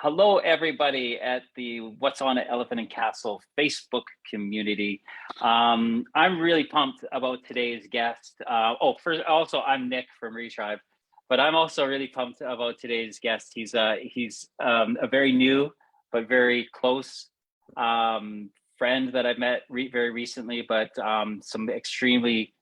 Hello, everybody at the What's on at Elephant and Castle Facebook community. I'm really pumped about today's guest. First, also, I'm Nick from Retribe, but I'm also really pumped about today's guest. He's a very new but very close friend that I've met very recently, but some extremely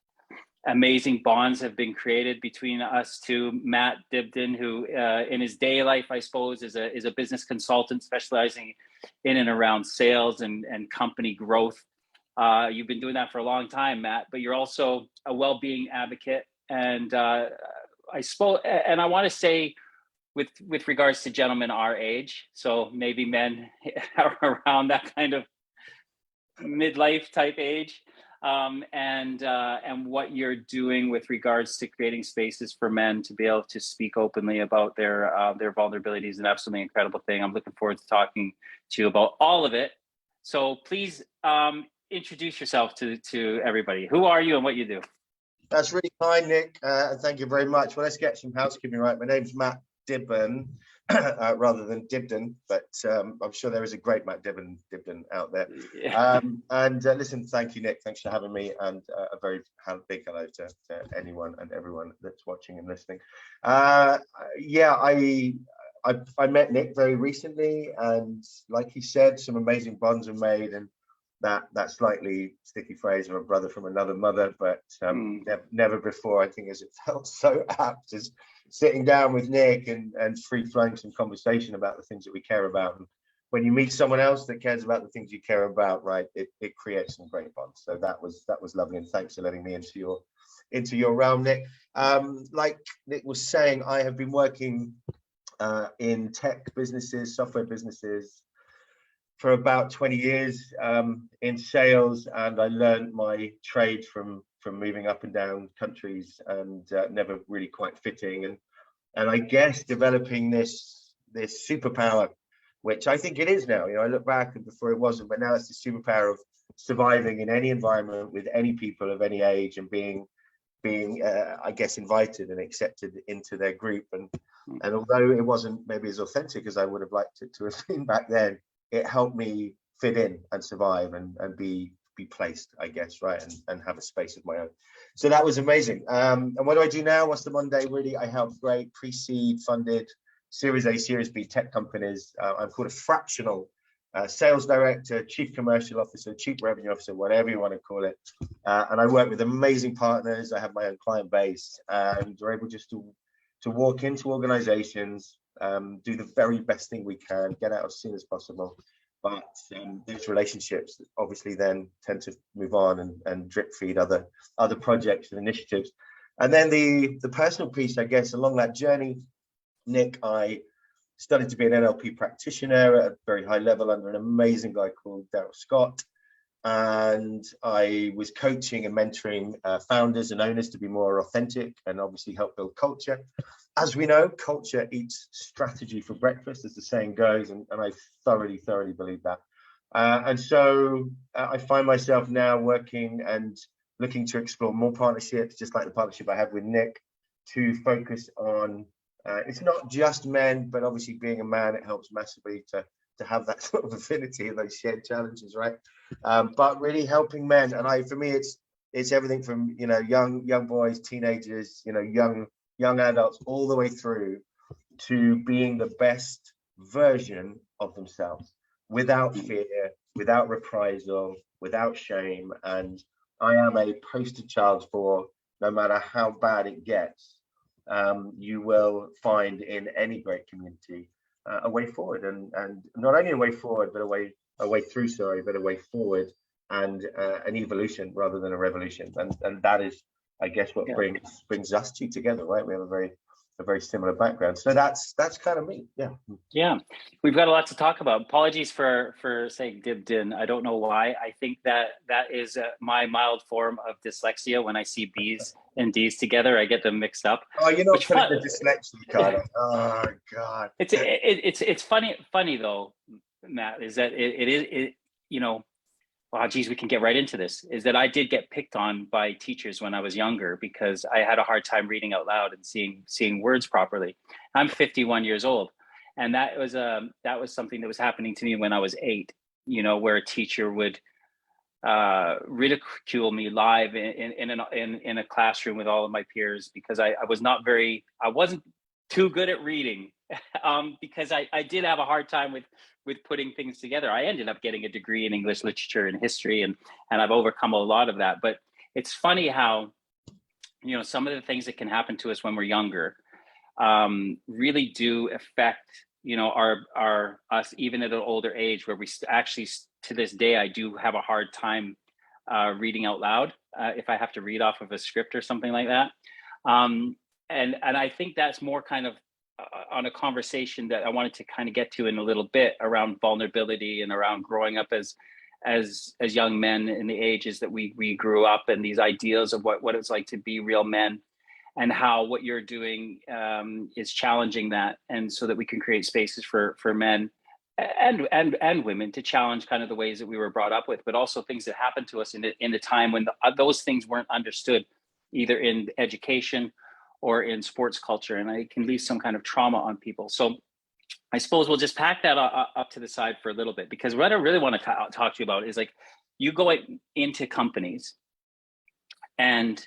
amazing bonds have been created between us two. Matt Dibben, who in his day life, I suppose, is a business consultant specializing in and around sales and company growth. You've been doing that for a long time, Matt, but you're also a well-being advocate. And I suppose, and I want to say with regards to gentlemen our age, so maybe men around that kind of midlife type age, and what you're doing with regards to creating spaces for men to be able to speak openly about their vulnerabilities, an absolutely incredible thing. I'm looking forward to talking to you about all of it. So please introduce yourself to everybody. Who are you and what you do? That's really kind, Nick. Thank you very much. Well, let's get some housekeeping right. My name's Matt Dibben, rather than Dibden, but I'm sure there is a great Matt Dibben out there. Yeah. Listen, thank you, Nick. Thanks for having me, and a very big hello to anyone and everyone that's watching and listening. Yeah, I met Nick very recently, and like he said, some amazing bonds were made, and that slightly sticky phrase of a brother from another mother, but never before, I think, has it felt so apt as sitting down with Nick and free-flowing some conversation about the things that we care about. And when you meet someone else that cares about the things you care about, right, it creates some great bonds. So that was lovely, and thanks for letting me into your realm, Nick. Like Nick was saying, I have been working in tech businesses, software businesses, for about 20 years in sales, and I learned my trade from moving up and down countries and never really quite fitting, and I guess developing this superpower, which I think it is now. You know, I look back and before it wasn't, but now it's the superpower of surviving in any environment with any people of any age and being I guess invited and accepted into their group, and although it wasn't maybe as authentic as I would have liked it to have been back then, it helped me fit in and survive and be placed, I guess, right, and have a space of my own. So that was amazing. And what do I do now? What's the Monday? Really, I help great pre-seed funded Series A, Series B tech companies. I'm called a fractional sales director, chief commercial officer, chief revenue officer, whatever you want to call it. And I work with amazing partners. I have my own client base, and we're able just to walk into organizations, do the very best thing we can, get out as soon as possible. But those relationships obviously then tend to move on and drip feed other projects and initiatives. And then the personal piece, I guess, along that journey, Nick, I studied to be an NLP practitioner at a very high level under an amazing guy called Daryl Scott. And I was coaching and mentoring founders and owners to be more authentic and obviously help build culture. As we know, culture eats strategy for breakfast, as the saying goes, and I thoroughly believe that. And so I find myself now working and looking to explore more partnerships, just like the partnership I have with Nick, to focus on, it's not just men, but obviously being a man, it helps massively to have that sort of affinity and those shared challenges, right? But really helping men, and for me, it's everything from, you know, young boys, teenagers, you know, young adults, all the way through to being the best version of themselves, without fear, without reprisal, without shame. And I am a poster child for, no matter how bad it gets, you will find in any great community a way forward, and not only a way forward, but a way through, but a way forward, and an evolution rather than a revolution. And that is, I guess, what brings us two together, right? We have a very similar background. So that's kind of me. Yeah, we've got a lot to talk about. Apologies for saying Dibden. I don't know why. I think that is my mild form of dyslexia. When I see B's and D's together, I get them mixed up. Oh, you're not putting the dyslexia card on. Oh God. It's funny though, Matt, is that it is you know, wow, geez, we can get right into this, is that I did get picked on by teachers when I was younger because I had a hard time reading out loud and seeing words properly. I'm 51 years old. And that was something that was happening to me when I was 8, where a teacher would ridicule me live in a classroom with all of my peers because I wasn't too good at reading, because I did have a hard time with putting things together. I ended up getting a degree in English literature and history, and I've overcome a lot of that. But it's funny how, some of the things that can happen to us when we're younger really do affect, us even at an older age, where we actually, to this day, I do have a hard time reading out loud if I have to read off of a script or something like that. And I think that's more kind of on a conversation that I wanted to kind of get to in a little bit around vulnerability and around growing up as young men in the ages that we grew up, and these ideas of what it's like to be real men, and how what you're doing is challenging that, and so that we can create spaces for men and women to challenge kind of the ways that we were brought up with, but also things that happened to us in the time when those things weren't understood, either in education or in sports culture, and it can leave some kind of trauma on people. So I suppose we'll just pack that up to the side for a little bit, because what I really want to talk to you about is, like, you go into companies, and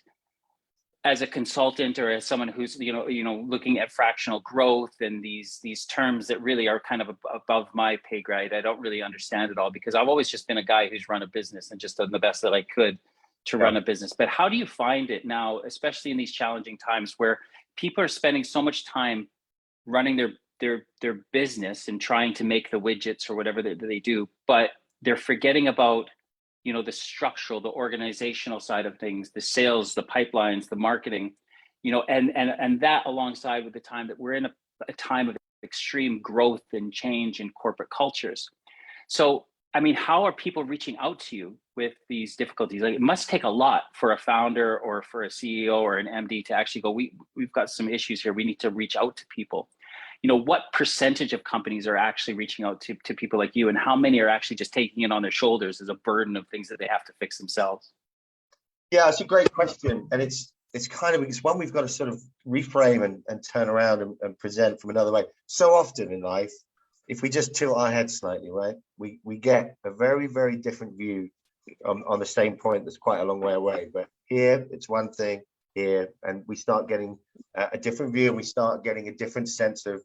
as a consultant or as someone who's looking at fractional growth and these terms that really are kind of above my pay grade, I don't really understand it all, because I've always just been a guy who's run a business and just done the best that I could to run a business. But how do you find it now, especially in these challenging times where people are spending so much time running their business and trying to make the widgets or whatever they do, but they're forgetting about the structural, the organizational side of things, the sales, the pipelines, the marketing, and that alongside with the time that we're in a time of extreme growth and change in corporate cultures. So, I mean, how are people reaching out to you with these difficulties? Like, it must take a lot for a founder or for a CEO or an MD to actually go, we've got some issues here. We need to reach out to people. What percentage of companies are actually reaching out to people like you, and how many are actually just taking it on their shoulders as a burden of things that they have to fix themselves? Yeah, it's a great question. And it's one we've got to sort of reframe and turn around and present from another way. So often in life, if we just tilt our head slightly, right, we get a very, very different view on the same point that's quite a long way away. But here, it's one thing here, and we start getting a different view, and we start getting a different sense of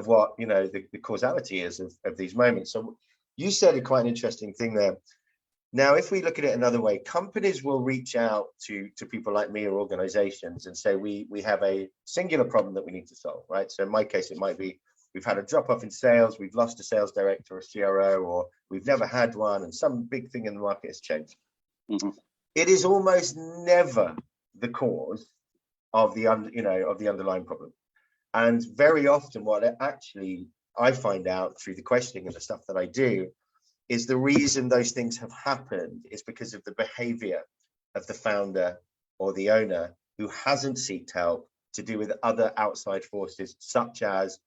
what, the causality is of these moments. So you said quite an interesting thing there. Now, if we look at it another way, companies will reach out to people like me or organizations and say, we have a singular problem that we need to solve, right? So in my case, it might be, we've had a drop off in sales, we've lost a sales director or a CRO, or we've never had one, and some big thing in the market has changed. Mm-hmm. It is almost never the cause of the underlying problem. And very often what I find out through the questioning and the stuff that I do is the reason those things have happened is because of the behavior of the founder or the owner, who hasn't sought help, to do with other outside forces, such as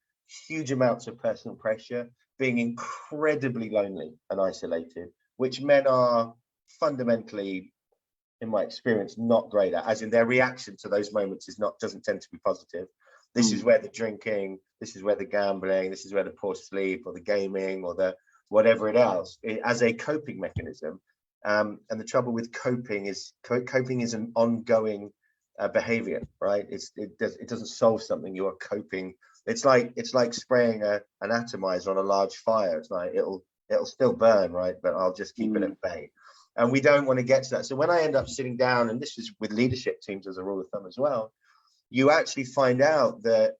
huge amounts of personal pressure, being incredibly lonely and isolated, which men are fundamentally, in my experience, not great at, as in their reaction to those moments doesn't tend to be positive. This is where the drinking, this is where the gambling, this is where the poor sleep or the gaming or the whatever it else, as a coping mechanism. And the trouble with coping is an ongoing behavior, right? It doesn't solve something. You are coping. It's like spraying an atomizer on a large fire. It's like it'll still burn, right? But I'll just keep it at bay. And we don't want to get to that. So when I end up sitting down, and this is with leadership teams as a rule of thumb as well, you actually find out that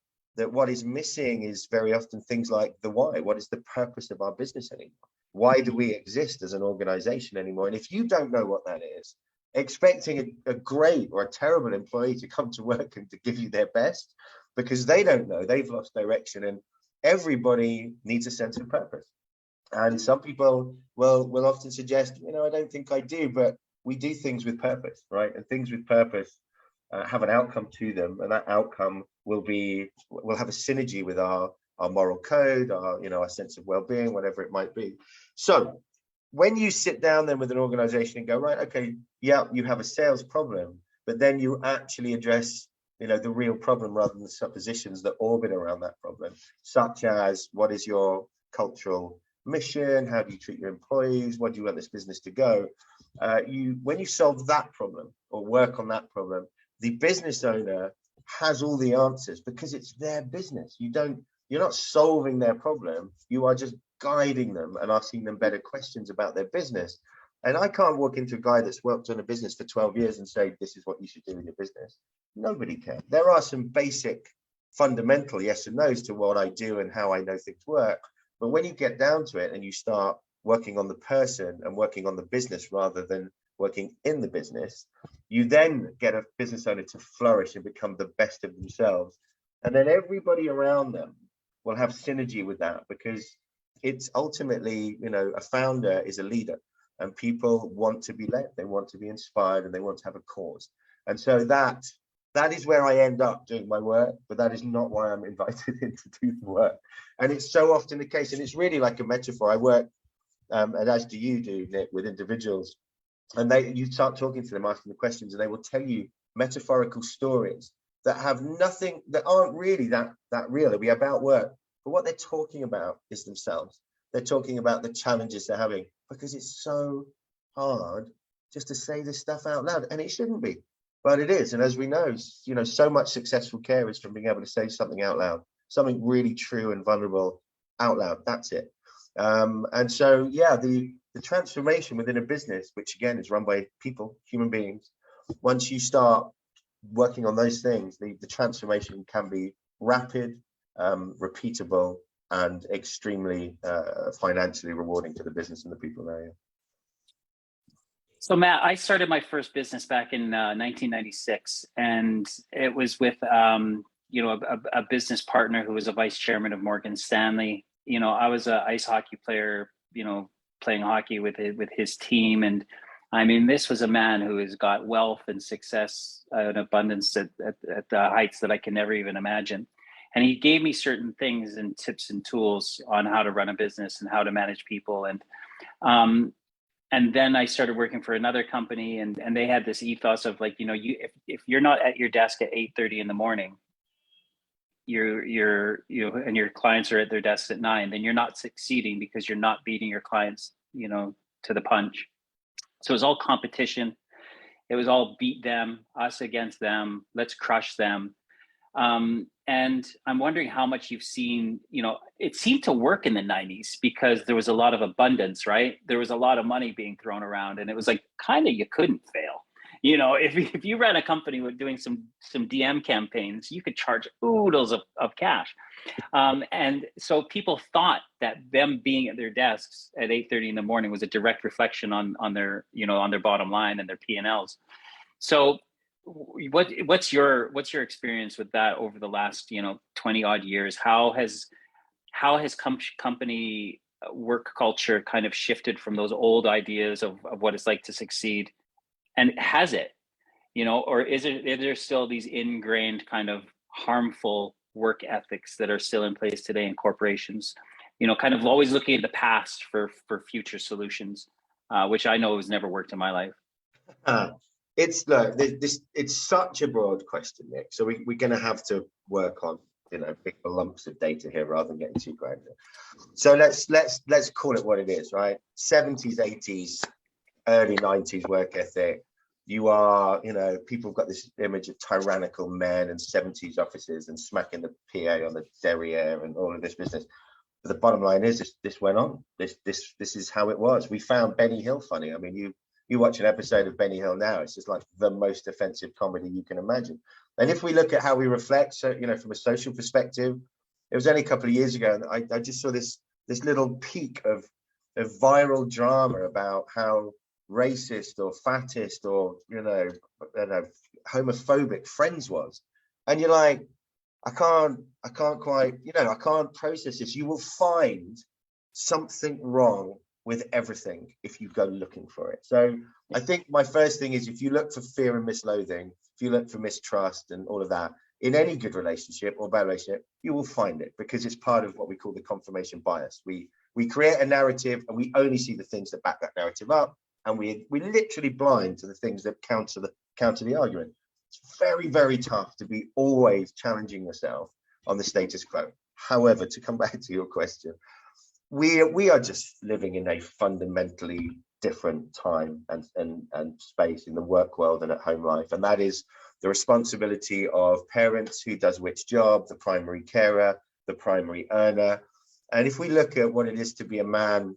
what is missing is very often things like the why. What is the purpose of our business anymore? Why do we exist as an organization anymore? And if you don't know what that is, expecting a great or a terrible employee to come to work and to give you their best, because they don't know, they've lost direction. And everybody needs a sense of purpose. And some people will often suggest, I don't think I do, but we do things with purpose, right? And things with purpose have an outcome to them, and that outcome will have a synergy with our moral code, our sense of well-being, whatever it might be. So when you sit down then with an organization and go, right, okay, yeah, you have a sales problem, but then you actually address the real problem rather than the suppositions that orbit around that problem, such as what is your cultural mission, how do you treat your employees, what do you want this business to go. When you solve that problem or work on that problem, the business owner has all the answers because it's their business. You're not solving their problem, you are just guiding them and asking them better questions about their business. And I can't walk into a guy that's worked on a business for 12 years and say, this is what you should do in your business. Nobody can. There are some basic fundamental yes and no's to what I do and how I know things work. But when you get down to it and you start working on the person and working on the business rather than working in the business, you then get a business owner to flourish and become the best of themselves. And then everybody around them will have synergy with that, because it's ultimately, a founder is a leader. And people want to be led, they want to be inspired, and they want to have a cause. And so that is where I end up doing my work, but that is not why I'm invited in to do the work. And it's so often the case, and it's really like a metaphor. I work, and as do you do, Nick, with individuals, and you start talking to them, asking the questions, and they will tell you metaphorical stories that have nothing, that aren't really that real. It'll be about work, but what they're talking about is themselves. They're talking about the challenges they're having, because it's so hard just to say this stuff out loud, and it shouldn't be, but it is. And as we know, so much successful care is from being able to say something out loud, something really true and vulnerable out loud. That's it. And so, yeah, the transformation within a business, which again is run by people, human beings, once you start working on those things, the transformation can be rapid, repeatable, and extremely financially rewarding to the business and the people there. So Matt, I started my first business back in 1996, and it was with a business partner who was a vice chairman of Morgan Stanley. I was an ice hockey player, playing hockey with his team, and I mean, this was a man who has got wealth and success and abundance at the heights that I can never even imagine. And he gave me certain things and tips and tools on how to run a business and how to manage people. And then I started working for another company, and they had this ethos of like, if you're not at your desk at 8:30 in the morning, and your clients are at their desks at 9, then you're not succeeding because you're not beating your clients, to the punch. So it was all competition. It was all beat them, us against them, let's crush them. And I'm wondering how much you've seen, it seemed to work in the 90s because there was a lot of abundance, right? There was a lot of money being thrown around, and it was like, kind of, you couldn't fail. If you ran a company with doing some DM campaigns, you could charge oodles of cash. And so people thought that them being at their desks at 8:30 in the morning was a direct reflection on their, on their bottom line and their P&Ls. So what's your experience with that over the last 20 odd years? How has company work culture kind of shifted from those old ideas of what it's like to succeed, and has it, or is there still these ingrained kind of harmful work ethics that are still in place today in corporations, kind of always looking at the past for future solutions, which I know has never worked in my life? It's such a broad question, Nick. So we're going to have to work on big lumps of data here rather than getting too granular. So let's call it what it is, right? 70s, 80s, early 90s work ethic. You are, people have got this image of tyrannical men and 70s offices and smacking the PA on the derriere and all of this business. But the bottom line is this went on. This is how it was. We found Benny Hill funny. I mean, you watch an episode of Benny Hill now, it's just like the most offensive comedy you can imagine. And if we look at how we reflect, so from a social perspective, it was only a couple of years ago, and I just saw this little peak of viral drama about how racist or fattest or homophobic Friends was. And you're like, I can't quite, I can't process this. You will find something wrong with everything if you go looking for it. So I think my first thing is, if you look for fear and misloathing, if you look for mistrust and all of that in any good relationship or bad relationship, you will find it, because it's part of what we call the confirmation bias. We create a narrative and we only see the things that back that narrative up, and we literally blind to the things that counter the argument. It's very, very tough to be always challenging yourself on the status quo. However, to come back to your question, we are just living in a fundamentally different time and space in the work world and at home life, and that is the responsibility of parents, who does which job, the primary carer, the primary earner. And if we look at what it is to be a man,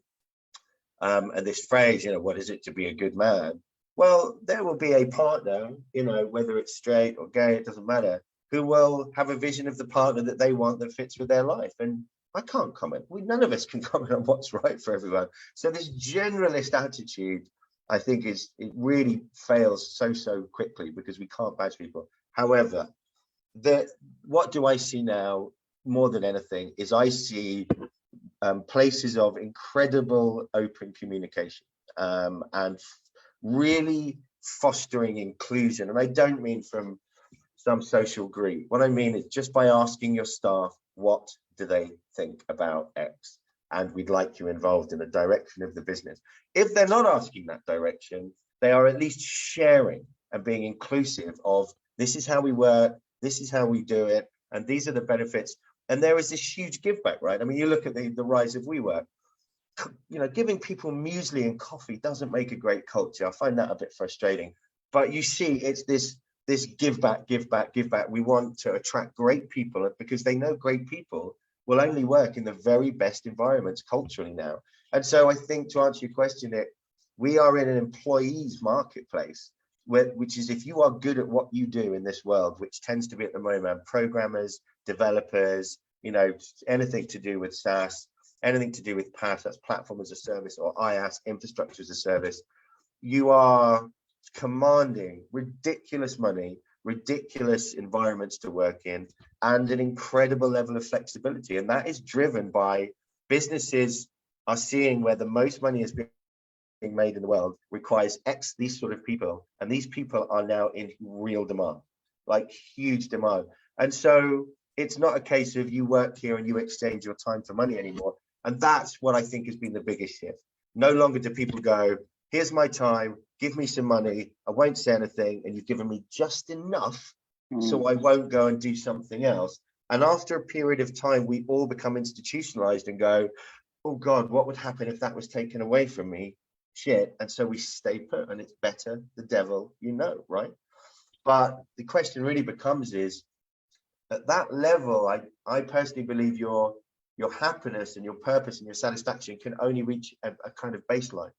and this phrase, what is it to be a good man? Well, there will be a partner, whether it's straight or gay, it doesn't matter, who will have a vision of the partner that they want that fits with their life. And I can't comment. None of us can comment on what's right for everyone. So this generalist attitude, I think, it really fails so quickly because we can't badge people. However, what do I see now more than anything is I see places of incredible open communication, and really fostering inclusion. And I don't mean from some social greed. What I mean is just by asking your staff, what do they think about X? And we'd like you involved in the direction of the business. If they're not asking that direction, they are at least sharing and being inclusive of, this is how we work, this is how we do it, and these are the benefits. And there is this huge give back, right? I mean, you look at the rise of WeWork, giving people muesli and coffee doesn't make a great culture. I find that a bit frustrating. But you see, it's this give back. We want to attract great people because they know great people will only work in the very best environments culturally now. And so I think, to answer your question, we are in an employees marketplace, which is, if you are good at what you do in this world, which tends to be at the moment programmers, developers, anything to do with SaaS, anything to do with PaaS, that's platform as a service, or IaaS, infrastructure as a service, you are commanding ridiculous money, ridiculous environments to work in, and an incredible level of flexibility. And that is driven by businesses are seeing where the most money is being made in the world requires X, these sort of people. And these people are now in real demand, like huge demand. And so it's not a case of you work here and you exchange your time for money anymore. And that's what I think has been the biggest shift. No longer do people go, here's my time, give me some money, I won't say anything, and you've given me just enough so I won't go and do something else. And after a period of time, we all become institutionalized and go, oh God, what would happen if that was taken away from me? Shit. And so we stay put, and it's better the devil, right? But the question really becomes is, at that level, I personally believe your happiness and your purpose and your satisfaction can only reach a kind of baseline,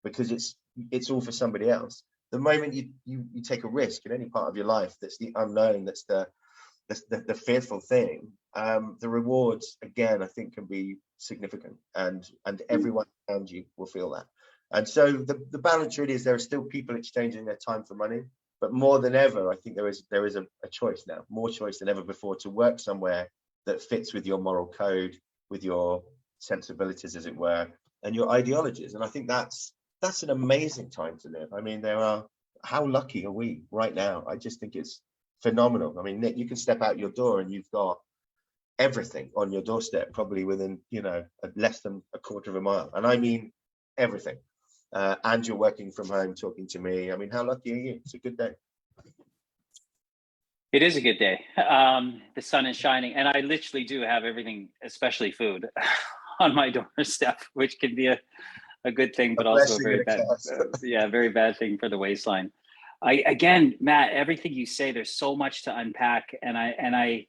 because it's all for somebody else. The moment you take a risk in any part of your life, that's the unknown, that's the fearful thing, the rewards, again, I think can be significant, and everyone around you will feel that. And so the balance really is, there are still people exchanging their time for money, but more than ever, I think there is a choice now, more choice than ever before, to work somewhere that fits with your moral code, with your sensibilities, as it were, and your ideologies. And I think that's an amazing time to live. I mean, how lucky are we right now? I just think it's phenomenal. I mean, Nick, you can step out your door and you've got everything on your doorstep, probably within, less than a quarter of a mile. And I mean, everything. And you're working from home, talking to me. I mean, how lucky are you? It's a good day. It is a good day. The sun is shining, and I literally do have everything, especially food, on my doorstep, which can be a good thing, but also a very bad, very bad thing for the waistline. Again, Matt, everything you say, there's so much to unpack, and I'm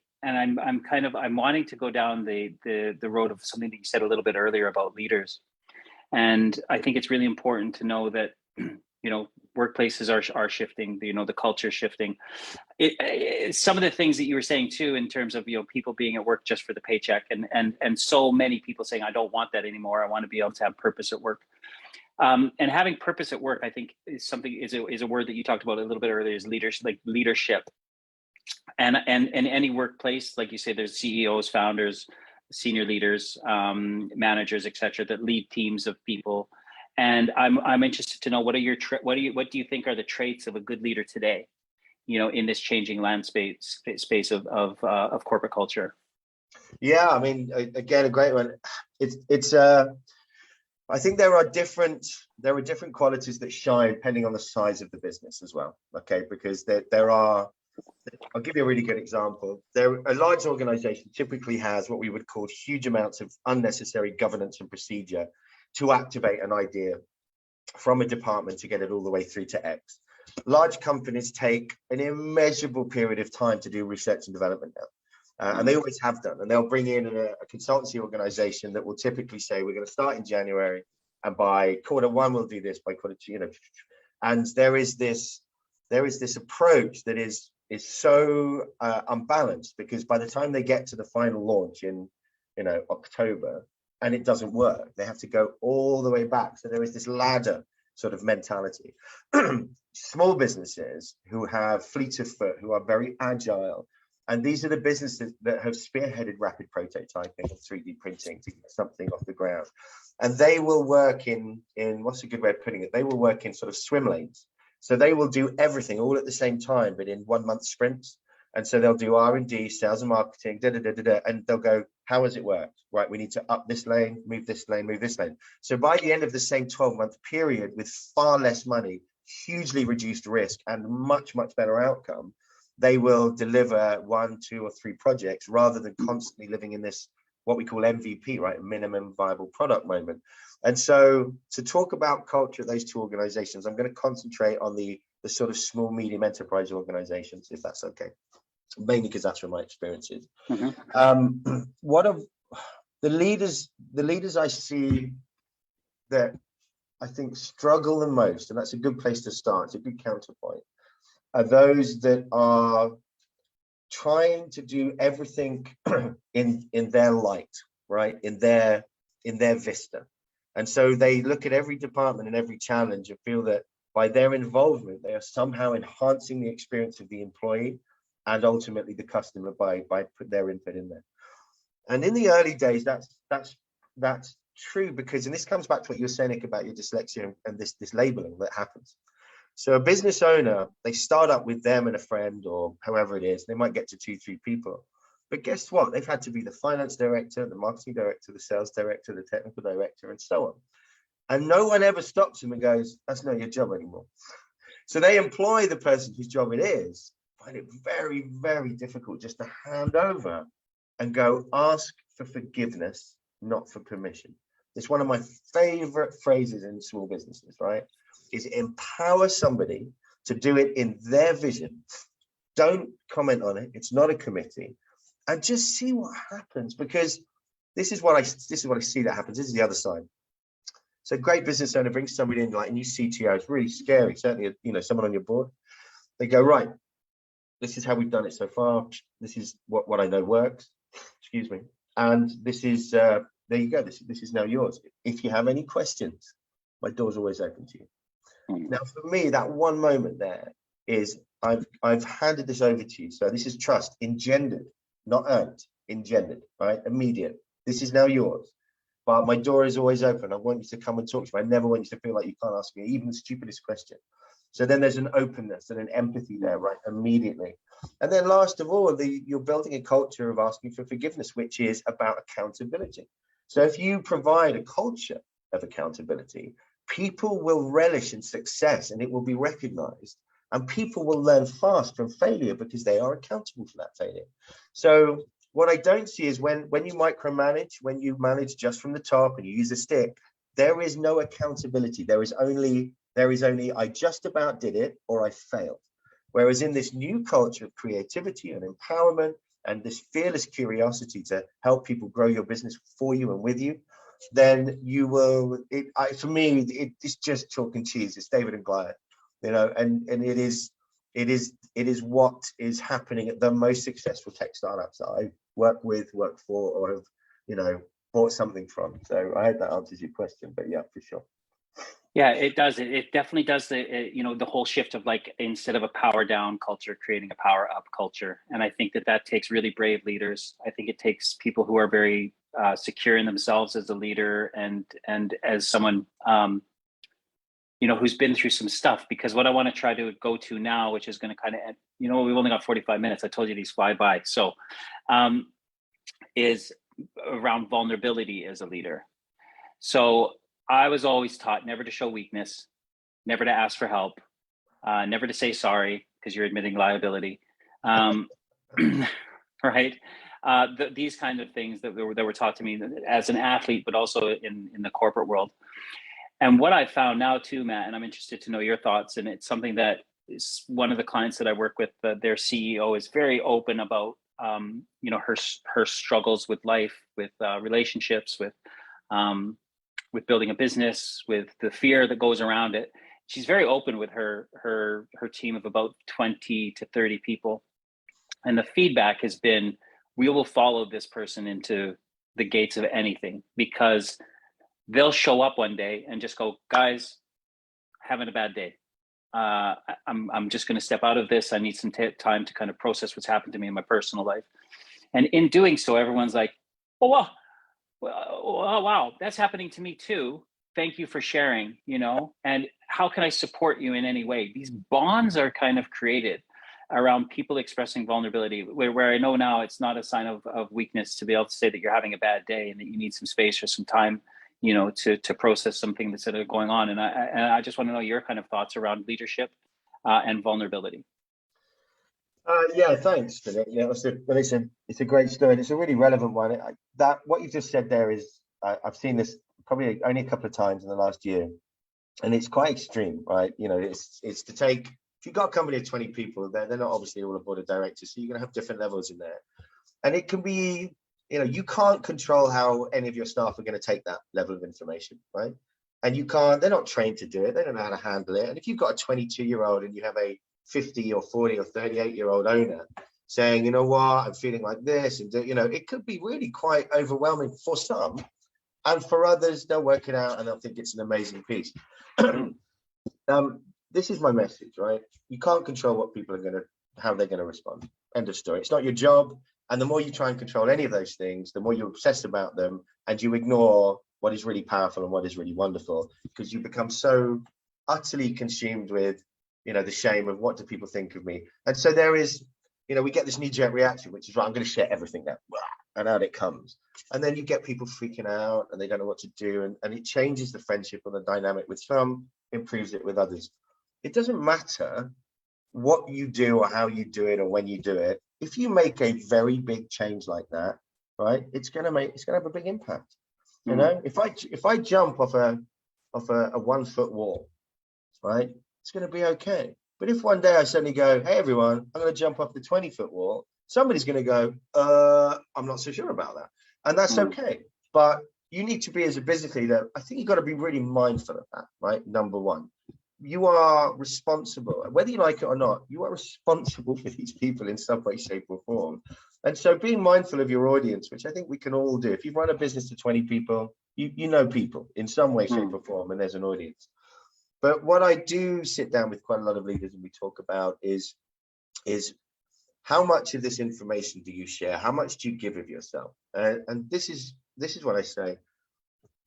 wanting to go down the road of something that you said a little bit earlier about leaders. And I think it's really important to know that, workplaces are shifting, the culture is shifting. Some of the things that you were saying too, in terms of, people being at work just for the paycheck, and so many people saying, I don't want that anymore. I want to be able to have purpose at work. And having purpose at work, I think, is a word that you talked about a little bit earlier, is leadership. And any workplace, like you say, there's CEOs, founders, senior leaders, managers, etc., that lead teams of people. And I'm interested to know, what do you think are the traits of a good leader today, in this changing landscape space of corporate culture? Yeah, I mean, again, a great one. It's I think there are different qualities that shine depending on the size of the business as well. Okay, because there are I'll give you a really good example. A large organization typically has what we would call huge amounts of unnecessary governance and procedure to activate an idea from a department to get it all the way through to X. Large companies take an immeasurable period of time to do research and development now. And they always have done. And they'll bring in a consultancy organization that will typically say, we're going to start in January, and by quarter 1, we'll do this, by quarter 2, and there is this approach that is so unbalanced, because by the time they get to the final launch in October, and it doesn't work, they have to go all the way back. So there is this ladder sort of mentality. Small businesses who have fleet of foot, who are very agile, and these are the businesses that have spearheaded rapid prototyping and 3D printing to get something off the ground. And they will work in what's a good way of putting it? They will work in sort of swim lanes. So they will do everything all at the same time, but in 1 month sprints. And so they'll do R&D, sales and marketing, and they'll go, how has it worked? Right, we need to up this lane, move this lane, move this lane. So by the end of the same 12-month period, with far less money, hugely reduced risk, and much, much better outcome, they will deliver 1, 2, or 3 projects, rather than constantly living in this, what we call MVP, right, minimum viable product moment. And so to talk about culture of those 2 organizations, I'm going to concentrate on the sort of small, medium enterprise organizations, if that's okay, mainly because that's where my experience is. What are the leaders I see that I think struggle the most, and that's a good place to start, it's a good counterpoint, are those that are trying to do everything in their light, right, in their vista. And so they look at every department and every challenge and feel that by their involvement, they are somehow enhancing the experience of the employee and ultimately the customer by put their input in there. And in the early days, that's true, because, and this comes back to what you were saying, Nick, about your dyslexia and this labeling that happens. So a business owner, they start up with them and a friend, or however it is, they might get to 2, 3 people. But guess what? They've had to be the finance director, the marketing director, the sales director, the technical director, and so on. And no one ever stops them and goes, that's not your job anymore. So they employ the person whose job it is, find it very, very difficult just to hand over and go, ask for forgiveness, not for permission. It's one of my favorite phrases in small businesses, right? Is empower somebody to do it in their vision. Don't comment on it. It's not a committee, and just see what happens, because this is what I see that happens. This is the other side. So great business owner brings somebody in, like a new CTO. It's really scary. Certainly, someone on your board. They go, right, this is how we've done it so far. This is what I know works. Excuse me. And this is there you go. This is now yours. If you have any questions, my door's always open to you. Now, for me, that one moment there is I've handed this over to you. So this is trust engendered, not earned, engendered, right? Immediate. This is now yours. But my door is always open. I want you to come and talk to me. I never want you to feel like you can't ask me even the stupidest question. So then there's an openness and an empathy there, right? Immediately. And then last of all, you're building a culture of asking for forgiveness, which is about accountability. So if you provide a culture of accountability, people will relish in success and it will be recognized. And people will learn fast from failure because they are accountable for that failure. So what I don't see is when you micromanage, when you manage just from the top and you use a stick, there is no accountability. There is only I just about did it or I failed. Whereas in this new culture of creativity and empowerment and this fearless curiosity to help people grow your business for you and with you, then you will, for me, it's just chalk and cheese. It's David and Goliath, and it is what is happening at the most successful tech startups that I work for, or have, bought something from. So I hope that answers your question, but yeah, for sure. Yeah, it does. It definitely does the whole shift of, like, instead of a power down culture, creating a power up culture. And I think that takes really brave leaders. I think it takes people who are very secure in themselves as a leader and as someone, who's been through some stuff. Because what I want to try to go to now, which is going to kind of, we've only got 45 minutes. I told you these fly by. So is around vulnerability as a leader. So I was always taught never to show weakness, never to ask for help, never to say sorry because you're admitting liability. Right. These kind of things that were taught to me as an athlete, but also in the corporate world. And what I found now too, Matt, and I'm interested to know your thoughts, and it's something that is one of the clients that I work with, their CEO is very open about, her struggles with life, with relationships, with building a business, with the fear that goes around it. She's very open with her team of about 20 to 30 people. And the feedback has been, we will follow this person into the gates of anything, because they'll show up one day and just go, guys, having a bad day. I'm just going to step out of this. I need some time to kind of process what's happened to me in my personal life. And in doing so, everyone's like, oh, wow, that's happening to me too. Thank you for sharing, and how can I support you in any way? These bonds are kind of created around people expressing vulnerability, where I know now it's not a sign of weakness to be able to say that you're having a bad day and that you need some space or some time, to process something that's going on. And I just want to know your kind of thoughts around leadership and vulnerability. Yeah, thanks, Philip. Yeah, it's a great story. It's a really relevant one. That what you just said there is, I've seen this probably only a couple of times in the last year, and it's quite extreme, right? It's to take, if you've got a company of 20 people, they're not obviously all a board of directors, so you're going to have different levels in there, and it can be, you can't control how any of your staff are going to take that level of information, right? And they're not trained to do it. They don't know how to handle it. And if you've got a 22-year-old and you have a 50 or 40 or 38-year-old owner saying, you know what, I'm feeling like this, and it could be really quite overwhelming for some, and for others, they'll work it out and they'll think it's an amazing piece. This is my message, right? You can't control what people are how they're going to respond. End of story. It's not your job. And the more you try and control any of those things, the more you obsess about them and you ignore what is really powerful and what is really wonderful, because you become so utterly consumed with, the shame of what do people think of me. And so there is, we get this knee-jerk reaction, which is, right, I'm going to share everything now. And out it comes. And then you get people freaking out and they don't know what to do. And it changes the friendship or the dynamic with some, improves it with others. It doesn't matter what you do or how you do it or when you do it. If you make a very big change like that, right, it's gonna have a big impact. If I jump off a 1 foot wall, right, it's gonna be okay. But if one day I suddenly go, hey everyone, I'm gonna jump off the 20-foot wall, somebody's gonna go, I'm not so sure about that. And that's okay. But you need to be, as a business leader, I think you've got to be really mindful of that, right? Number one. You are responsible, whether you like it or not, you are responsible for these people in some way, shape, or form. And so being mindful of your audience, which I think we can all do. If you run a business to 20 people, you know people in some way, shape, or form, and there's an audience. But what I do sit down with quite a lot of leaders and we talk about is how much of this information do you share? How much do you give of yourself? And this is what I say.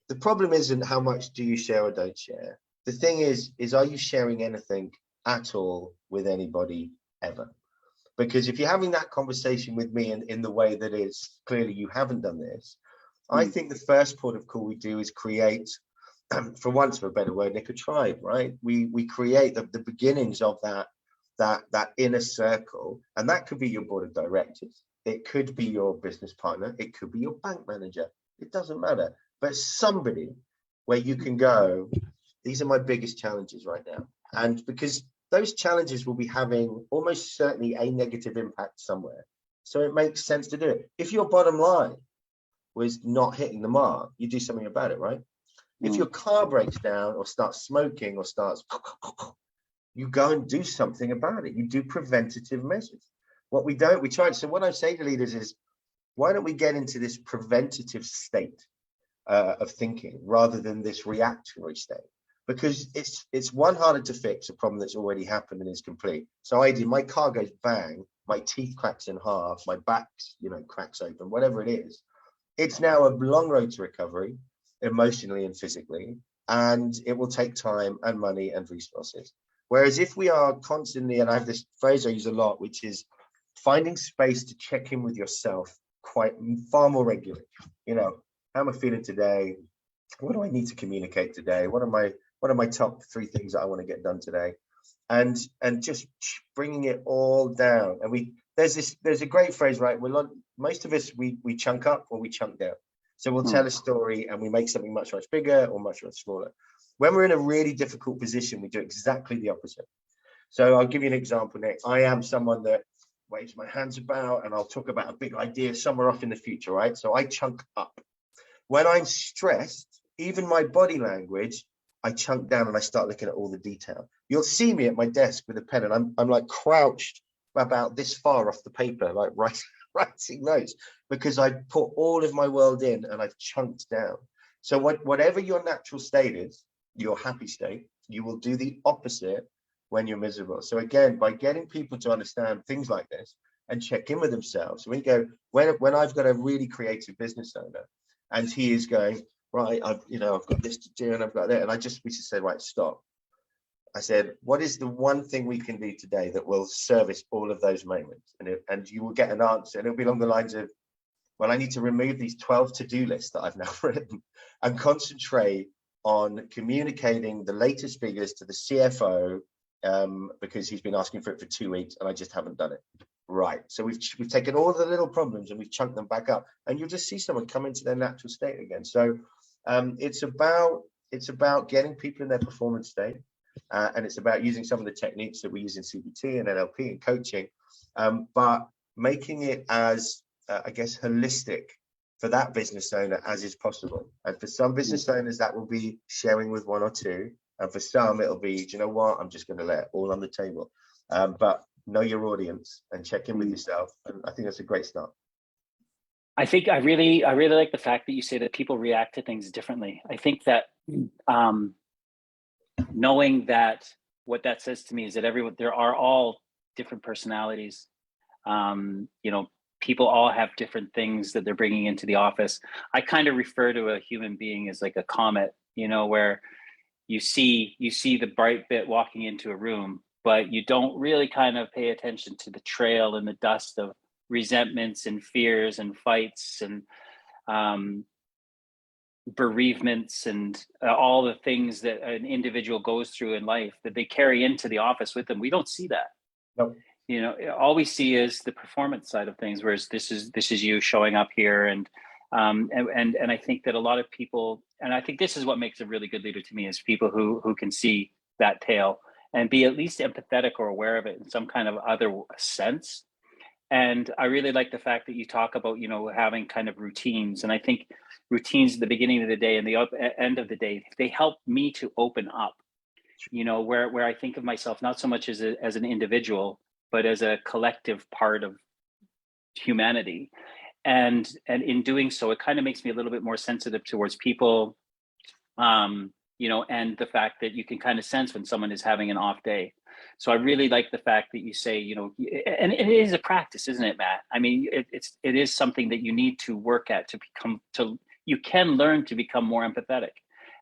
The problem isn't how much do you share or don't share. The thing is are you sharing anything at all with anybody ever? Because if you're having that conversation with me in the way that is clearly you haven't done this, I think the first port of call we do is create, for once for a better word, Nick, a tribe, right? We create the beginnings of that inner circle, and that could be your board of directors. It could be your business partner. It could be your bank manager. It doesn't matter. But somebody where you can go, these are my biggest challenges right now. And because those challenges will be having almost certainly a negative impact somewhere. So it makes sense to do it. If your bottom line was not hitting the mark, you do something about it, right? If your car breaks down or starts smoking or starts, you go and do something about it. You do preventative measures. We try. So what I say to leaders is, why don't we get into this preventative state of thinking rather than this reactionary state? Because it's one, harder to fix a problem that's already happened and is complete. So my car goes bang, my teeth cracks in half, my back, cracks open, whatever it is. It's now a long road to recovery, emotionally and physically, and it will take time and money and resources. Whereas if we are constantly, and I have this phrase I use a lot, which is finding space to check in with yourself far more regularly. How am I feeling today? What do I need to communicate today? What are my top 3 things that I want to get done today? And just bringing it all down. And there's a great phrase, right? Most of us, we chunk up or we chunk down. So we'll tell a story and we make something much, much bigger or much, much smaller. When we're in a really difficult position, we do exactly the opposite. So I'll give you an example, Nick. I am someone that waves my hands about and I'll talk about a big idea somewhere off in the future, right? So I chunk up. When I'm stressed, even my body language, I chunk down and I start looking at all the detail. You'll see me at my desk with a pen and I'm like crouched about this far off the paper, like writing notes, because I put all of my world in and I've chunked down. So whatever your natural state is, your happy state, you will do the opposite when you're miserable. So again, by getting people to understand things like this and check in with themselves. So we go, when I've got a really creative business owner and he is going, right, I've got this to do and I've got that, and we just said, right, stop. I said, what is the one thing we can do today that will service all of those moments? And you will get an answer, and it'll be along the lines of, well, I need to remove these 12 to-do lists that I've now written and concentrate on communicating the latest figures to the CFO, because he's been asking for it for 2 weeks and I just haven't done it. Right. So we've taken all the little problems and we've chunked them back up, and you'll just see someone come into their natural state again. So it's about getting people in their performance state. And it's about using some of the techniques that we use in CBT and NLP and coaching, but making it as, I guess, holistic for that business owner as is possible. And for some business owners, that will be sharing with one or two. And for some, it'll be, do you know what? I'm just going to let it all on the table. But know your audience and check in with yourself. And I think that's a great start. I think I really like the fact that you say that people react to things differently. I think that knowing that, what that says to me is that there are all different personalities. People all have different things that they're bringing into the office. I kind of refer to a human being as like a comet, where you see the bright bit walking into a room, but you don't really kind of pay attention to the trail and the dust of resentments and fears and fights and bereavements and all the things that an individual goes through in life that they carry into the office with them. We don't see that. Nope. All we see is the performance side of things, whereas this is you showing up here, and I think that a lot of people, and I think this is what makes a really good leader to me, is people who can see that tail and be at least empathetic or aware of it in some kind of other sense. And I really like the fact that you talk about, having kind of routines. And I think routines at the beginning of the day and the end of the day, they help me to open up, where I think of myself not so much as an individual, but as a collective part of humanity. And in doing so, it kind of makes me a little bit more sensitive towards people, and the fact that you can kind of sense when someone is having an off day. So I really like the fact that you say, and it is a practice, isn't it, Matt? I mean, it is something that you need to work at you can learn to become more empathetic.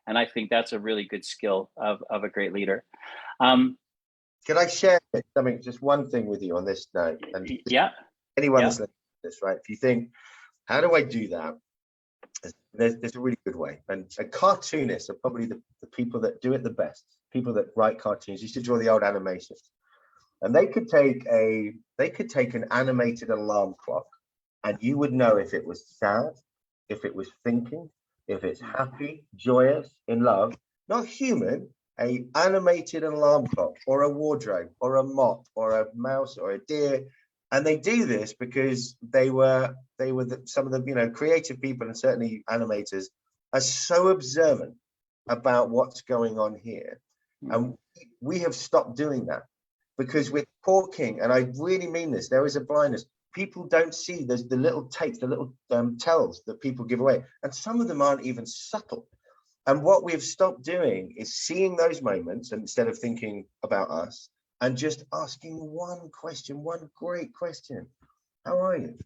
And I think that's a really good skill of a great leader. Can I share something, just one thing with you on this note? And yeah. Anyone that's listening to this, right? If you think, how do I do that? There's a really good way. And cartoonists are probably the people that do it the best. People that write cartoons used to draw the old animations, and they could take an animated alarm clock, and you would know if it was sad, if it was thinking, if it's happy, joyous, in love. Not human, a animated alarm clock or a wardrobe or a mop or a mouse or a deer. And they do this because they were some of the creative people, and certainly animators, are so observant about what's going on here. And we have stopped doing that because we're talking, and I really mean this, there is a blindness. People don't see the little tapes, the little tells that people give away. And some of them aren't even subtle. And what we've stopped doing is seeing those moments, and instead of thinking about us, and just asking one question, one great question. How are you?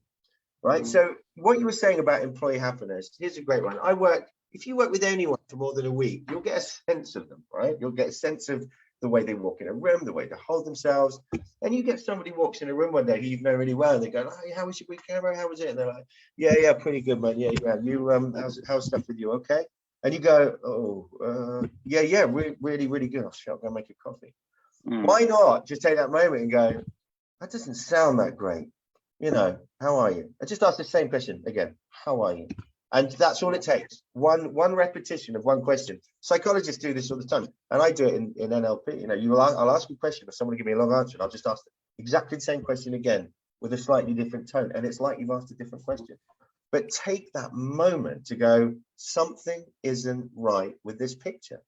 Right. So what you were saying about employee happiness, here's a great one. If you work with anyone for more than a week, you'll get a sense of them, right? You'll get a sense of the way they walk in a room, the way they hold themselves. And you get somebody walks in a room one day who you know really well, and they go, "Hey, how was your weekend? How was it?" And they're like, "Yeah, pretty good, man. Yeah, you how's stuff with you? Okay?" And you go, "Oh, yeah, really, really good. I'll go make a coffee." Why not just take that moment and go, "That doesn't sound that great, you know, how are you? I just ask the same question again, how are you? And that's all it takes. One repetition of one question. Psychologists do this all the time, and I do it in NLP. You know, I'll ask a question, or someone will give me a long answer, and I'll just ask exactly the same question again with a slightly different tone, and it's like you've asked a different question. But take that moment to go, something isn't right with this picture,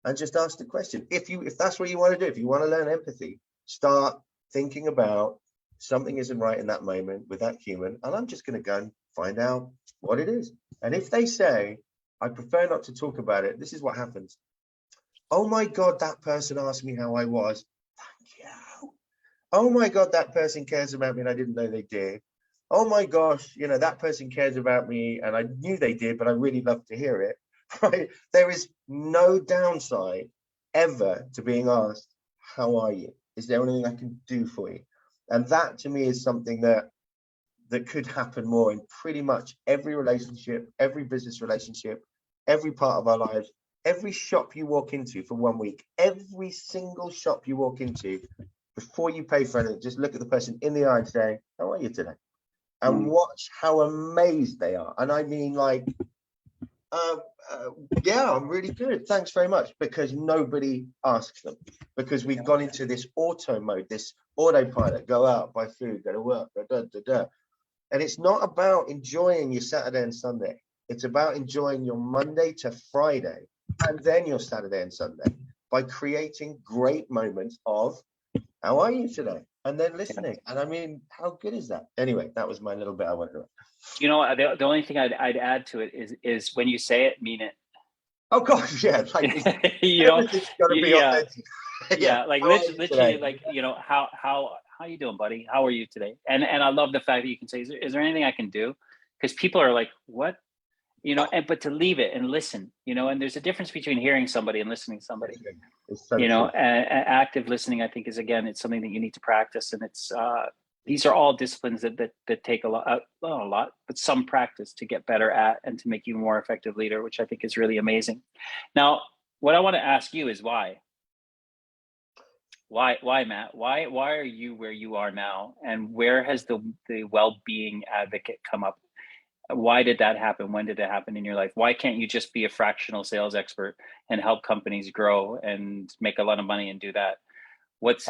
and just ask the question. If that's what you want to do, if you want to learn empathy, start thinking about something isn't right in that moment with that human, and I'm just going to go and find out what it is. And if they say, I prefer not to talk about it, this is what happens. Oh my God, that person asked me how I was. Thank you. Oh my God, that person cares about me and I didn't know they did. Oh my gosh, you know, that person cares about me and I knew they did, but I really love to hear it. Right? There is no downside ever to being asked, how are you? Is there anything I can do for you? And that to me is something that could happen more in pretty much every relationship, every business relationship, every part of our lives, every shop you walk into for 1 week, every single shop you walk into, before you pay for anything, just look at the person in the eye and say, how are you today? And watch how amazed they are. And I mean, like, yeah, I'm really good. Thanks very much. Because nobody asks them. Because we've gone into this auto mode, this autopilot, go out, buy food, go to work, da, da, da. And it's not about enjoying your Saturday and Sunday. It's about enjoying your Monday to Friday and then your Saturday and Sunday by creating great moments of, how are you today? And then listening. And I mean, how good is that? Anyway, that was my little bit I wanted to. You know, the only thing I'd add to it is when you say it, mean it. Oh gosh, yeah, like You know, everything's got to be yeah, authentic. yeah, like How are you literally, today? like, you know, how you doing, buddy? How are you today? And I love the fact that you can say, is there anything I can do? Because people are like, what? You know, and but to leave it and listen, you know, and there's a difference between hearing somebody and listening to somebody. It's so You know, true. active listening, I think, is, again, it's something that you need to practice, and it's these are all disciplines that take a lot, well, a lot, but some practice to get better at and to make you a more effective leader, which I think is really amazing. Now, what I want to ask you is why? Why, Matt? Why are you where you are now, and where has the well-being advocate come up? Why did that happen? When did it happen in your life? Why can't you just be a fractional sales expert and help companies grow and make a lot of money and do that? What's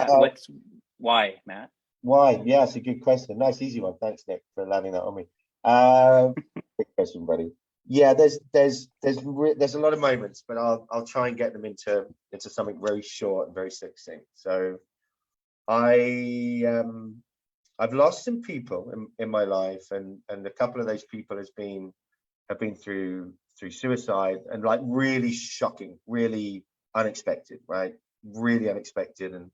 why, Matt? Why? Yeah, it's a good question. Nice, easy one. Thanks, Nick, for landing that on me. Good question, buddy. Yeah, there's a lot of moments, but I'll try and get them into something very short and very succinct. So I've lost some people in my life, and a couple of those people have been through suicide, and like really shocking, really unexpected, right? Really unexpected. And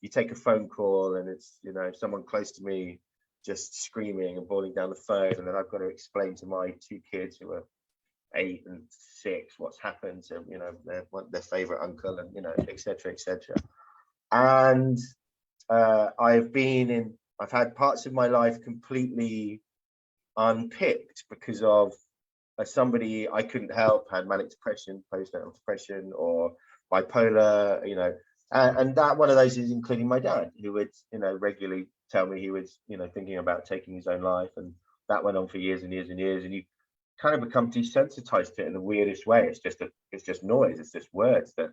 you take a phone call and it's, you know, someone close to me just screaming and bawling down the phone, and then I've got to explain to my two kids who are 8 and 6 what's happened to, you know, their favorite uncle, and, you know, etc., etc. And I've had parts of my life completely unpicked because of somebody I couldn't help had manic depression, postnatal depression, or bipolar, you know, and that one of those is including my dad, who would, you know, regularly tell me he was, you know, thinking about taking his own life, and that went on for years and years and years, and you kind of become desensitized to it in the weirdest way. It's just noise, it's just words that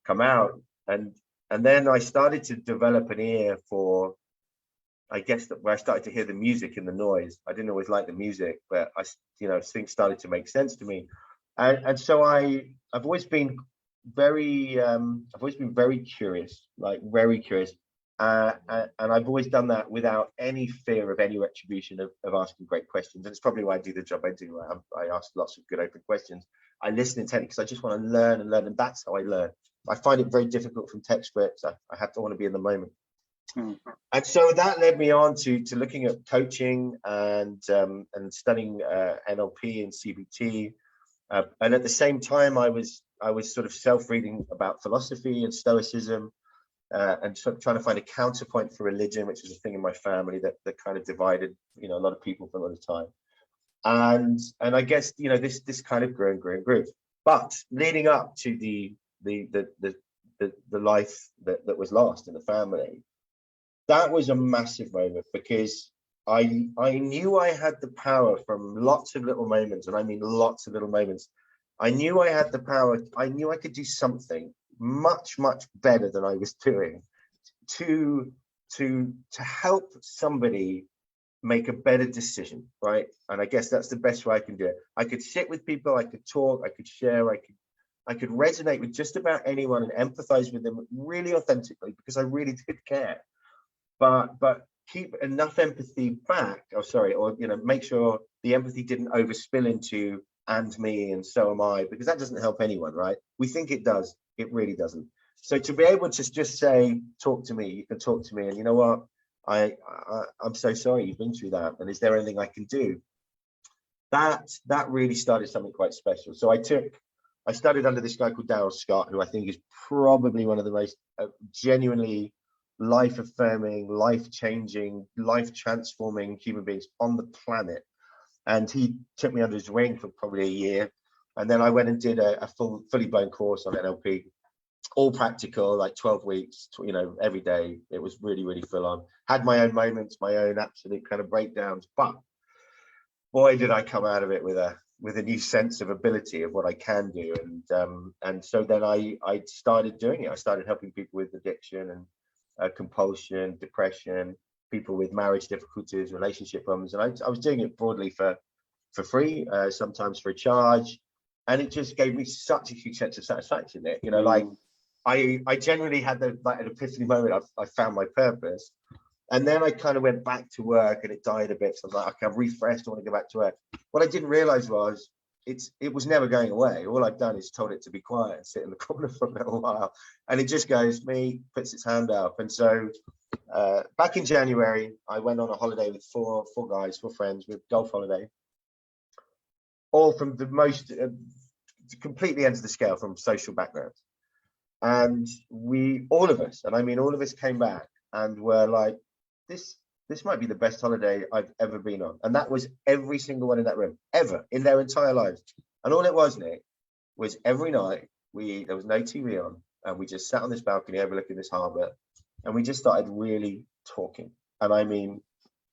come out, and then I started to develop an ear for, I guess, that where I started to hear the music in the noise. I didn't always like the music, but you know, things started to make sense to me, and so I've always been very curious, like very curious, and I've always done that without any fear of any retribution of asking great questions. And it's probably why I do the job I do. I ask lots of good open questions. I listen intently because I just want to learn and learn, and that's how I learn. I find it very difficult from textbooks. I have to want to be in the moment. And so that led me on to looking at coaching and studying NLP and CBT, and at the same time I was sort of self-reading about philosophy and stoicism, and sort of trying to find a counterpoint for religion, which is a thing in my family that kind of divided, you know, a lot of people for a lot of time. And I guess, you know, this kind of grew and grew and grew. But leading up to the life that was lost in the family, that was a massive moment, because I knew I had the power from lots of little moments, and I mean lots of little moments. I knew I had the power. I knew I could do something much, much better than I was doing to help somebody make a better decision, right? And I guess that's the best way I can do it. I could sit with people, I could talk, I could share, I could resonate with just about anyone and empathize with them really authentically because I really did care. But keep enough empathy back, or make sure the empathy didn't overspill into and me and so am I, because that doesn't help anyone, right? We think it does, it really doesn't. So to be able to just say, talk to me, you can talk to me, and you know what? I'm so sorry you've been through that, and is there anything I can do? That really started something quite special. So I studied under this guy called Darryl Scott, who I think is probably one of the most genuinely life-affirming, life-changing, life-transforming human beings on the planet. And he took me under his wing for probably a year, and then I went and did a fully blown course on NLP, all practical, like 12 weeks, every day. It was really, really full on. Had my own moments, my own absolute kind of breakdowns, but boy, did I come out of it with a new sense of ability of what I can do. And so then I started doing it. I started helping people with addiction and compulsion, depression, people with marriage difficulties, relationship problems. And I was doing it broadly for free, sometimes for a charge. And it just gave me such a huge sense of satisfaction there. Like I genuinely had an epiphany moment. I found my purpose. And then I kind of went back to work and it died a bit. So I was like, okay, I'm refreshed. I want to go back to work. What I didn't realize was it was never going away. All I've done is told it to be quiet and sit in the corner for a little while. And it just goes, me, puts its hand up. And so back in January, I went on a holiday with four friends, with golf holiday, all from the most completely ends of the scale from social backgrounds. And all of us came back and were like, this might be the best holiday I've ever been on. And that was every single one in that room, ever, in their entire lives. And all it was, Nick, was every night there was no TV on, and we just sat on this balcony overlooking this harbor, and we just started really talking. And I mean,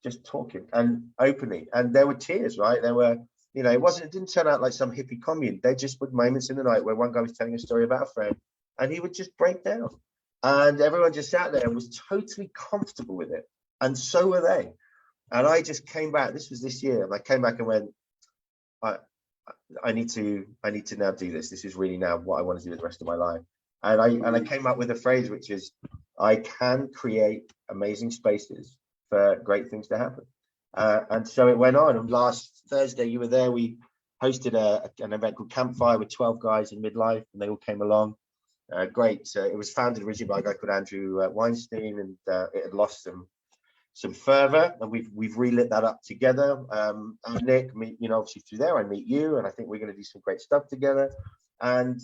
just talking and openly. And there were tears, right? There were, it didn't turn out like some hippie commune. There just were moments in the night where one guy was telling a story about a friend, and he would just break down. And everyone just sat there and was totally comfortable with it. And so were they. And I just came back. This was this year. And I came back and went, I need to now do this. This is really now what I want to do with the rest of my life. And I came up with a phrase, which is, I can create amazing spaces for great things to happen. And so it went on. And last Thursday, you were there. We hosted an event called Campfire with 12 guys in midlife, and they all came along. Great. It was founded originally by a guy called Andrew Weinstein, and it had lost some fervor, and we've relit that up together. And Nick, obviously through there, I meet you, and I think we're going to do some great stuff together. And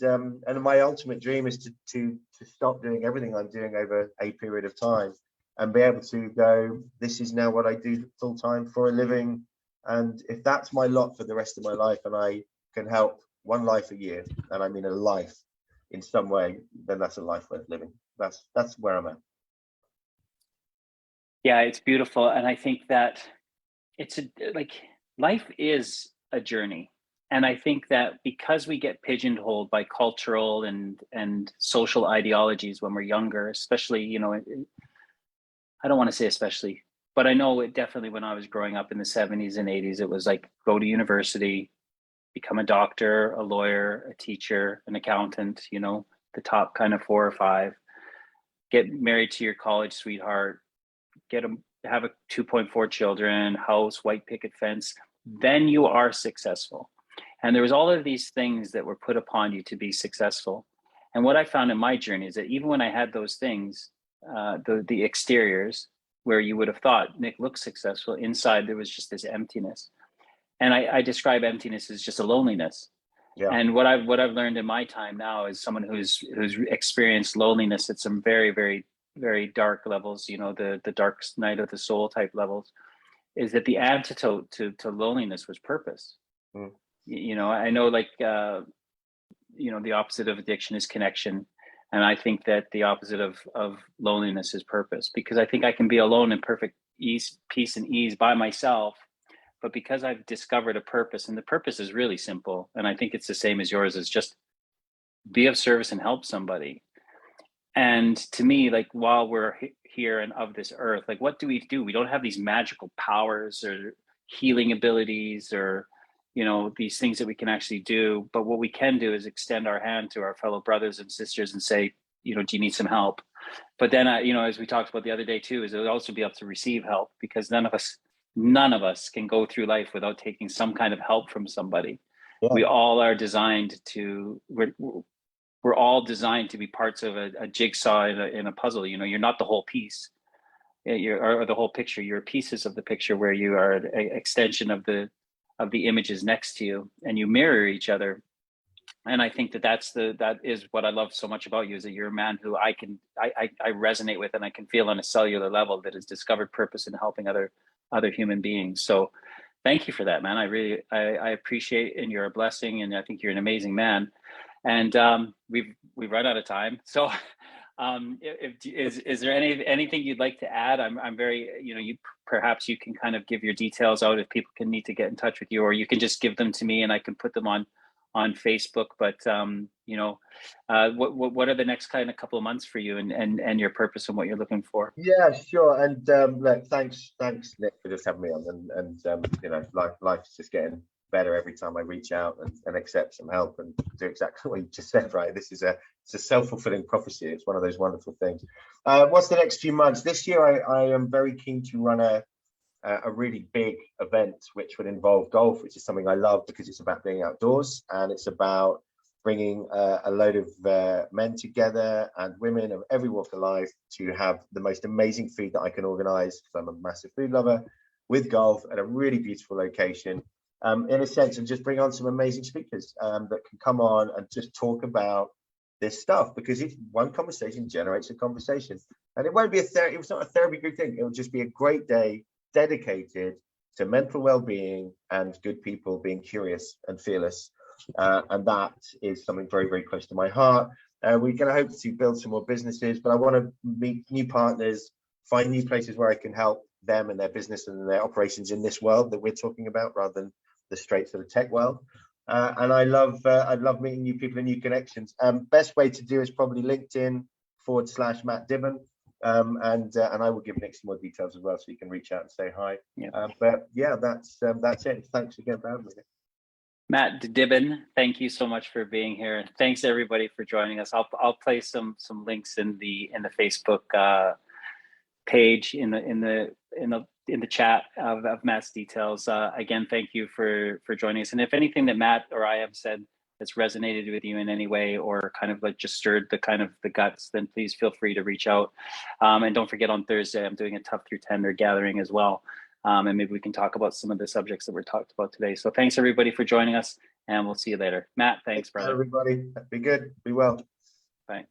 my ultimate dream is to stop doing everything I'm doing over a period of time and be able to go, this is now what I do full time for a living. And if that's my lot for the rest of my life, and I can help one life a year, and I mean a life in some way, then that's a life worth living. That's where I'm at. Yeah, it's beautiful. And I think that life is a journey. And I think that because we get pigeonholed by cultural and social ideologies when we're younger, especially, I don't want to say especially, but I know it definitely when I was growing up in the 70s and 80s, it was like, go to university, become a doctor, a lawyer, a teacher, an accountant, the top kind of 4 or 5, get married to your college sweetheart, have a 2.4 children, house, white picket fence, then you are successful. And there was all of these things that were put upon you to be successful. And what I found in my journey is that even when I had those things, the exteriors where you would have thought Nick looks successful, inside there was just this emptiness. And I describe emptiness as just a loneliness. Yeah. And what I've learned in my time now is someone who's experienced loneliness at some very, very, very dark levels, the dark night of the soul type levels, is that the antidote to loneliness was purpose. Mm. I know the opposite of addiction is connection. And I think that the opposite of loneliness is purpose, because I think I can be alone and perfect, peace and ease by myself. But because I've discovered a purpose, and the purpose is really simple, and I think it's the same as yours, is just be of service and help somebody. And to me, like, while we're here and of this earth, like, what do? We don't have these magical powers or healing abilities or, you know, these things that we can actually do. But what we can do is extend our hand to our fellow brothers and sisters and say, you know, do you need some help? But then, you know, as we talked about the other day too, is it would also be able to receive help, because none of us can go through life without taking some kind of help from somebody. Yeah. We all are designed to, we're all designed to be parts of a jigsaw in a puzzle. You know, you're not the whole piece, or the whole picture. You're pieces of the picture where you are an extension of the images next to you, and you mirror each other. And I think that is what I love so much about you, is that you're a man who I resonate with, and I can feel on a cellular level that has discovered purpose in helping other human beings. So thank you for that, man. I appreciate, and you're a blessing, and I think you're an amazing man. And we've run out of time. So is there anything you'd like to add? I'm very, you know, perhaps you can kind of give your details out if people need to get in touch with you, or you can just give them to me and I can put them on Facebook. But you know, what are the next kind of couple of months for you, and your purpose and what you're looking for? Yeah, sure. And look, thanks Nick for just having me on. And you know, life's just getting better every time I reach out and accept some help and do exactly what you just said. Right, it's a self-fulfilling prophecy. It's one of those wonderful things. What's the next few months? This year I am very keen to run a really big event which would involve golf, which is something I love because it's about being outdoors, and it's about bringing a load of men together and women of every walk of life to have the most amazing food that I can organize, because I'm a massive food lover, with golf at a really beautiful location, in a sense, and just bring on some amazing speakers that can come on and just talk about this stuff, because if one conversation generates a conversation, and it won't be it's not a therapy group thing. It will just be a great day dedicated to mental well-being and good people being curious and fearless, and that is something very, very close to my heart. We're going to hope to build some more businesses, but I want to meet new partners, find new places where I can help them and their business and their operations in this world that we're talking about, rather than the straight sort of tech world. And I love meeting new people and new connections. Best way to do is probably LinkedIn/Matt Dibben. And I will give Nick some more details as well, so you can reach out and say hi. Yeah. But yeah, that's it. Thanks again for having me. Matt Dibben, thank you so much for being here. Thanks everybody for joining us. I'll place some links in the Facebook page in the chat of Matt's details. Again, thank you for joining us. And if anything that Matt or I have said that's resonated with you in any way, or kind of like just stirred the guts, then please feel free to reach out. And don't forget, on Thursday, I'm doing a Tough Through Tender gathering as well. And maybe we can talk about some of the subjects that were talked about today. So thanks everybody for joining us, and we'll see you later. Matt, thanks, brother. Everybody, be good, be well. Bye.